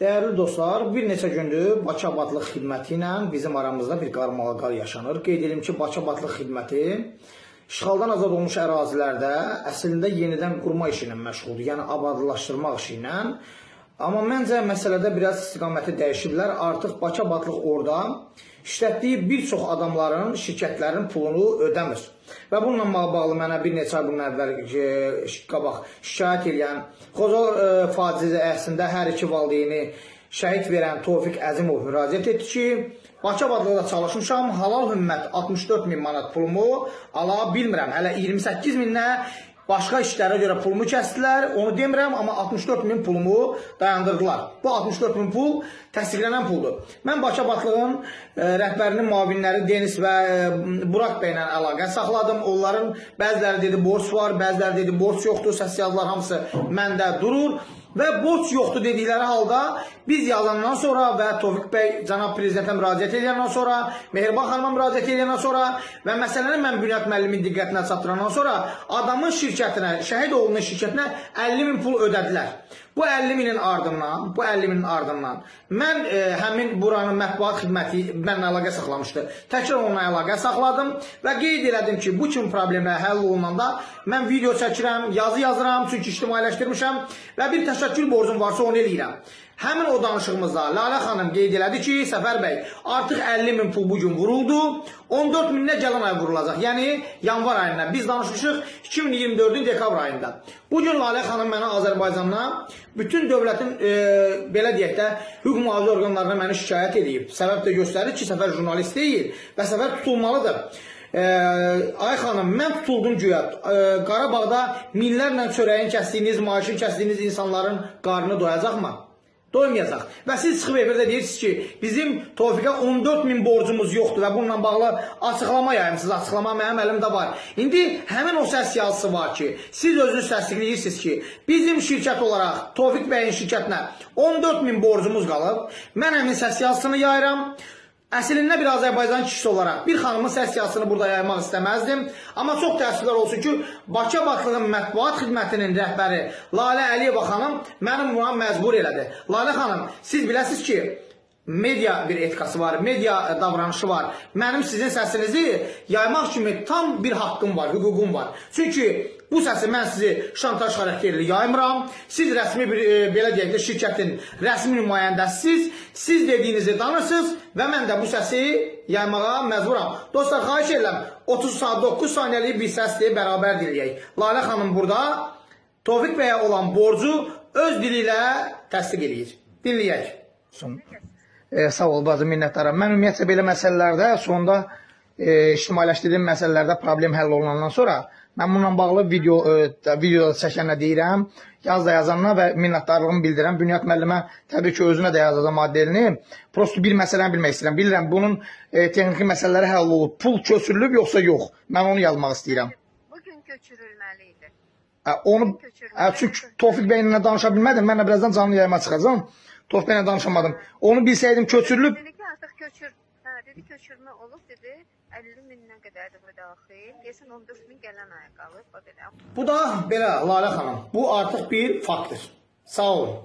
Değerli dostlar, bir neçə gündür Bakı Abadlıq Xidməti ilə bizim aramızda bir qarmaqal yaşanır. Qeyd edelim ki, Bakı Abadlıq Xidməti işğaldan azad olmuş ərazilərdə əslində yenidən qurma işi ilə məşğuldur, yəni abadlılaşdırmaq işi ilə. Amma məncə məsələdə biraz istiqaməti dəyişiblər. Artıq Bakı Abadlıq orada işlətdiyi bir çox adamların, şirkətlərin pulunu ödəmir. Və bununla bağlı mənə bir neçə ay bundan əvvəl qabaq şikayət edən Xocalı faciəsində hər iki valideyni şəhid verən Tofiq Əzimov müraciət etdi ki, Bakı Abadlıqda çalışmışam, halal hümmət 64.000 manat pulumu ala bilmirəm. Hələ 28.000-nə başqa işlərə görə pulumu kəsdilər, onu demirəm, amma 64.000 pulumu dayandırdılar. Bu 64.000 pul təsdiqlənən puldur. Mən Bakı Abadlığın rəhbərinin müavinləri Deniz və Burak bəylə əlaqə saxladım. Onların bəziləri dedi borc var, bəziləri dedi borc yoxdur, səs yazılar hamısı məndə durur. Və borc yoxdur dedikləri halda biz yazandan sonra və Tofiq bəy cənab prezidentə müraciət edəndən sonra, Mehriban xanıma müraciət edəndən sonra və məsələni mən Bünyat müəllimin diqqətinə çatdırandan sonra adamın şirkətinə, şəhid oğlunun şirkətinə 50.000 pul ödədilər. Bu 50.000-in ardından mən həmin buranın mətbuat xidməti mənlə əlaqə saxlamışdı. Təkrar onunla əlaqə saxladım və qeyd elədim ki, bu kimi problemlər həll olunanda mən video çəkirəm, yazı yazıram, çünki ictimailəşdirmişəm və bir təşəkkür borcum varsa onu eləyirəm. Həmin o danışığımızda Lalə xanım qeyd elədi ki, Səfər bəy, artıq 50.000 pul bugün vuruldu, 14.000-nə gələn ay vurulacaq, yəni yanvar ayında. Biz danışmışıq 2024-ün dekabr ayında. Bugün Lalə xanım mənə Azərbaycandan bütün dövlətin, belə deyək də, hüquq mühafizə orqanlarına məni şikayət edib. Səbəb də göstərir ki, Səfər jurnalist deyil və Səfər tutulmalıdır. Ay xanım, mən tutuldum güya. Qarabağda minlərlə çörəyin kəsdiyiniz, maaşın kəsdiyiniz insanların qarnını doyacaqmı? Doymayacaq. Və siz çıxıb efirdə deyirsiniz ki, bizim Tofiqə 14.000 borcumuz yoxdur və bununla bağlı açıqlama yayımsınız. Açıqlama mənim əlimdə var. İndi həmin o səs yazısı var ki, siz özünüz təsdiqləyirsiniz ki, bizim şirkət olaraq Tofiq bəyin şirkətinə 14.000 borcumuz qalıb. Mən həmin səs yazısını yayıram. Əslində bir Azərbaycan kişisi olaraq bir xanımın səs yazısını burada yaymaq istəməzdim. Amma çox təəssüflər olsun ki, Bakı Abadlığın mətbuat xidmətinin rəhbəri Lalə Əliyeva xanım mənim buna məcbur elədi. Lalə xanım, siz biləsiniz ki, media bir etikası var, media davranışı var. Mənim sizin səsinizi yaymaq kimi tam bir haqqım var, hüququm var. Çünki bu səsi mən sizi şantaj xarakterli yaymıram. Siz rəsmi bir, belə deyək də, şirkətin rəsmi nümayəndəsiniz. Siz dediyinizi danırsınız və mən də bu səsi yaymağa məcburam. Dostlar, xahiş edirəm, 39 saniyəlik bir səsli bərabər dinləyək. Lalə xanım burada Tofiq bəyə olan borcu öz dili ilə təsdiq edir. Dinləyək. Sağ ol, bazı minnətdaram. Mən ümumiyyətlə belə məsələlərdə, sonda ictimailəşdirdiyim məsələlərdə problem həll olunandan sonra mən bununla bağlı videoda çəkənlə deyirəm, yaz da yazanına və minnətdarlığımı bildirəm. Bünyat müəllimə təbii ki, özünə də yazacağım addelini. Prosto bir məsələni bilmək istəyirəm. Bilirəm, bunun texniki məsələləri həll olub. Pul köçürülüb, yoxsa yox? Mən onu yazmaq istəyirəm. Bugün köçürülməli idi. Çünki Tofiq bəyinlə danışa bilmədim. Mən də birazdan canlı yayıma çıxacağım. Tofiq bəyinlə danışamadım. Onu bilsəydim köçürülüb. Dedi ki, artıq dedi köçürmə olub, dedi 50.000-nə qədərdir bu daxil. Deyəsən 14.000 gələn aya qalıb. Bu da belə, Lalə xanım, bu artıq bir faktdır. Sağ olun.